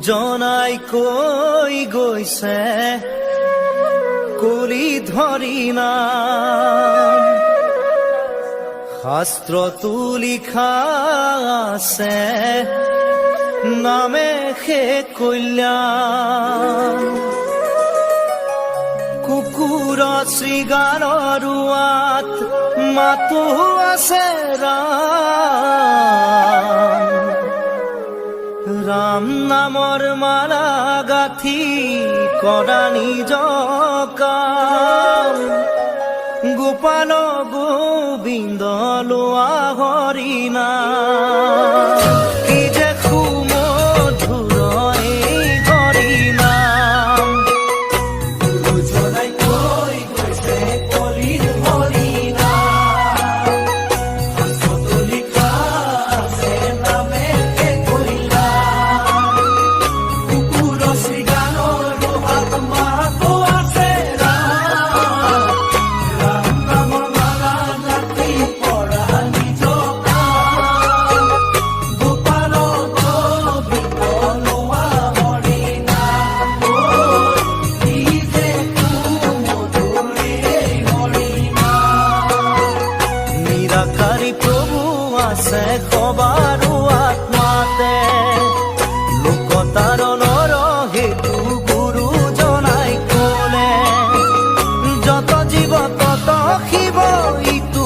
জনাই কৈ গৈছে কলি ধৰি নাম শাস্ত্ৰতো লিখা আছে নামে সে কল্যাণ কুকুৰ শৃগালৰ ৰুৱাত মাতো আছে ৰাম নামৰ মালা গাথি কৰা নিজ কাম গোপাল গোবিন্দ লোৱা হৰি নাম কি যে সুমধুৰ এই হৰি নাম জনাই কৈ গৈছে কলিৰ হৰি নাম শাস্ত্ৰতো লিখা আছে নামে সে কল্যাণ কুকুৰ শৃগালৰ ৰুৱাত মাতো আছে ৰাম নামৰ মালা গাথি কৰা নিজ কাম গোপাল গোবিন্দ লোৱা হৰি নাম কি যে সুমধুৰ এই হৰি নাম নিৰাকাৰী প্ৰভু আছে সবাৰো আত্মাতে লোকতাৰণৰ হেতু গুৰু জনাই ক'লে যত জীৱ তত শিৱ ইটো